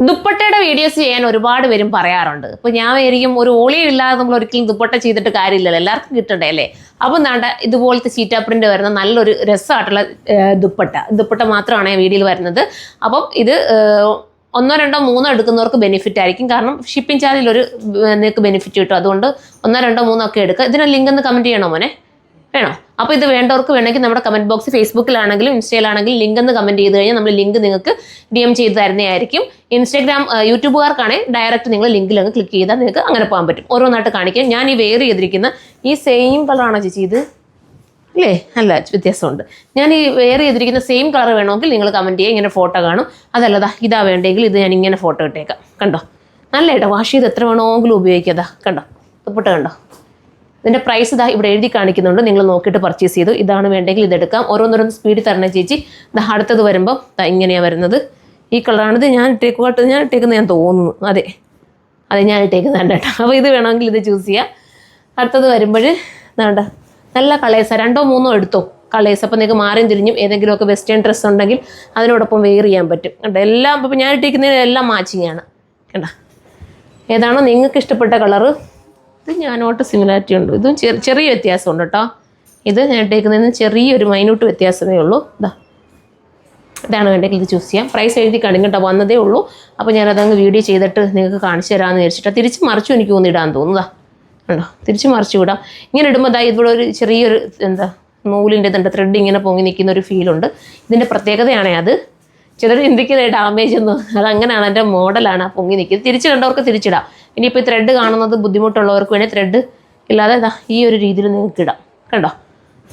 ദുപ്പട്ടയുടെ വീഡിയോസ് ചെയ്യാൻ ഒരുപാട് പേരും പറയാറുണ്ട്. അപ്പോൾ ഞാൻ വിചാരിക്കും ഒരു ഓളിയില്ലാതെ നമ്മൾ ഒരിക്കലും ദുപ്പട്ട ചെയ്തിട്ട് കാര്യമില്ലല്ലോ, എല്ലാവർക്കും കിട്ടണ്ടേ അല്ലേ. അപ്പം നാണ്ട ഇതുപോലത്തെ ചീറ്റാ പ്രിന്റ് വരുന്ന നല്ലൊരു രസമായിട്ടുള്ള ദുപ്പട്ട മാത്രമാണ് വീഡിയോയിൽ വരുന്നത്. അപ്പം ഇത് 1, 2, 3 എടുക്കുന്നവർക്ക് ബെനിഫിറ്റ് ആയിരിക്കും. കാരണം ഷിപ്പിംഗ് ചാർജിൽ നിങ്ങൾക്ക് ബെനിഫിറ്റ് കിട്ടും. അതുകൊണ്ട് 1, 2, 3 ഒക്കെ എടുക്കുക. ഇതിന് ലിങ്ക് ഒന്ന് കമൻറ്റ് ചെയ്യണോ മോനെ? വേണോ? അപ്പോൾ ഇത് വേണ്ടവർക്ക് വേണമെങ്കിൽ നമ്മുടെ കമൻറ്റ് ബോക്സ് ഫേസ്ബുക്കിലാണെങ്കിലും ഇൻസ്റ്റയിലാണെങ്കിലും ലിങ്ക് ഒന്ന് കമൻറ്റ് ചെയ്ത് കഴിഞ്ഞാൽ നമ്മൾ ലിങ്ക് നിങ്ങൾക്ക് DM ചെയ്ത് തരുന്നതായിരിക്കും. ഇൻസ്റ്റാഗ്രാം യൂട്യൂബുകാർക്കാണെങ്കിൽ ഡയറക്റ്റ് നിങ്ങൾ ലിങ്കിൽ അങ്ങ് ക്ലിക്ക് ചെയ്താൽ നിങ്ങൾക്ക് അങ്ങനെ പോകാൻ പറ്റും. ഓരോന്നായിട്ട് കാണിക്കാം. ഞാൻ ഈ വെയർ ചെയ്തിരിക്കുന്ന ഈ സെയിം കളറാണോ ചേച്ചി ഇത്? അല്ലേ? അല്ല, വ്യത്യാസമുണ്ട്. ഞാൻ ഈ വെയർ ചെയ്തിരിക്കുന്ന സെയിം കളർ വേണമെങ്കിൽ നിങ്ങൾ കമൻറ്റ് ചെയ്യുക. ഇങ്ങനെ ഫോട്ടോ കാണും. അതല്ലതാ ഇതാ വേണ്ടെങ്കിൽ ഇത് ഞാൻ ഇങ്ങനെ ഫോട്ടോ ഇട്ടേക്കാം. കണ്ടോ? നല്ല കേട്ടോ. വാഷ് ചെയ്ത് എത്ര വേണമെങ്കിലും ഉപയോഗിക്കാതാ. കണ്ടോ? ദുപ്പട്ട കണ്ടോ? ഇതിൻ്റെ പ്രൈസ് ഇതാ ഇവിടെ എഴുതി കാണിക്കുന്നുണ്ട്. നിങ്ങൾ നോക്കിയിട്ട് പർച്ചേസ് ചെയ്തു. ഇതാണ് വേണ്ടെങ്കിൽ ഇതെടുക്കാം. ഓരോന്നോരോന്ന് സ്പീഡിൽ തരണേ ചേച്ചി. ഇത് അടുത്തത് വരുമ്പം ഇങ്ങനെയാണ് വരുന്നത്. ഈ കളറാണിത്. ഞാൻ ഇട്ടേക്കുന്നത് ഞാൻ തോന്നുന്നു. അതെ ഞാൻ ഇട്ടേക്കുന്നതാണ് കേട്ടോ. അപ്പോൾ ഇത് വേണമെങ്കിൽ ഇത് ചൂസ് ചെയ്യാം. അടുത്തത് വരുമ്പോൾ വേണ്ട നല്ല കളേഴ്സാണ്. 2, 3 എടുത്തോ കളേഴ്സ്. അപ്പോൾ നിങ്ങൾക്ക് മാറിയും തിരിഞ്ഞും ഏതെങ്കിലുമൊക്കെ വെസ്റ്റേൺ ഡ്രസ്സ് ഉണ്ടെങ്കിൽ അതിനോടൊപ്പം വെയർ ചെയ്യാൻ പറ്റും. കണ്ടോ? എല്ലാം ഇപ്പോൾ ഞാൻ ഇട്ടേക്കുന്നതിനെല്ലാം മാച്ചിങ് ആണ്. കണ്ടോ? ഏതാണോ നിങ്ങൾക്ക് ഇഷ്ടപ്പെട്ട കളറ് ഇത് ഞാനോട്ട് സിമിലാരിറ്റി ഉണ്ട്. ഇതും ചെറിയ വ്യത്യാസമുണ്ട് കേട്ടോ. ഇത് ഞാൻ ഇട്ടേക്കുന്നതിന് ചെറിയൊരു മൈന്യൂട്ട് വ്യത്യാസമേ ഉള്ളൂ. ഇതാണ് വേണ്ടെങ്കിൽ ഇത് ചൂസ് ചെയ്യാം. പ്രൈസ് എഴുതി കാണിക്കും കേട്ടോ. വന്നതേ ഉള്ളൂ. അപ്പോൾ ഞാനതങ്ങ് വീഡിയോ ചെയ്തിട്ട് നിങ്ങൾക്ക് കാണിച്ചു തരാമെന്ന് വിചാരിച്ചിട്ട് തിരിച്ച് മറിച്ചു എനിക്ക് തോന്നിയിടാൻ തോന്നുന്നതാ. കണ്ടോ? തിരിച്ച് മറിച്ച് വിടാം. ഇങ്ങനെ ഇടുമ്പോൾ ഇവിടെ ഒരു ചെറിയൊരു നൂലിൻ്റെ ത്രെഡ് ഇങ്ങനെ പൊങ്ങി നിൽക്കുന്ന ഒരു ഫീലുണ്ട്. ഇതിൻ്റെ പ്രത്യേകതയാണേ അത്. ചിലർ ചിന്തിക്കുന്ന ഡാമേജ് ഒന്നും അതങ്ങനെയാണ്. എൻ്റെ മോഡലാണ് പൊങ്ങി നിൽക്കുന്നത്. തിരിച്ച് കണ്ടവർക്ക് തിരിച്ചിടാം. ഇനിയിപ്പോൾ ഈ ത്രെഡ് കാണുന്നത് ബുദ്ധിമുട്ടുള്ളവർക്ക് വേണേൽ ത്രെഡ് ഇല്ലാതെ ഈ ഒരു രീതിയിൽ നിങ്ങൾക്ക് ഇടാം. കണ്ടോ?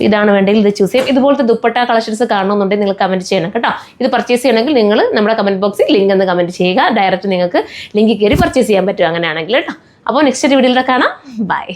ഇതാണ് വേണ്ടെങ്കിൽ ഇത് ചൂസ് ചെയ്യാം. ഇതുപോലത്തെ ദുപ്പട്ട കളക്ഷൻസ് കാണണമെന്നുണ്ടെങ്കിൽ നിങ്ങൾ കമൻറ്റ് ചെയ്യണം കേട്ടോ. ഇത് പർച്ചേസ് ചെയ്യണമെങ്കിൽ നിങ്ങൾ നമ്മുടെ കമൻറ്റ് ബോക്സിൽ ലിങ്ക് ഒന്ന് കമൻറ്റ് ചെയ്യുക. ഡയറക്റ്റ് നിങ്ങൾക്ക് ലിങ്കിൽ കയറി പർച്ചേസ് ചെയ്യാൻ പറ്റും അങ്ങനെയാണെങ്കിൽ കേട്ടോ. അപ്പോൾ നെക്സ്റ്റ് വീഡിയോയിൽ കാണാം. ബൈ.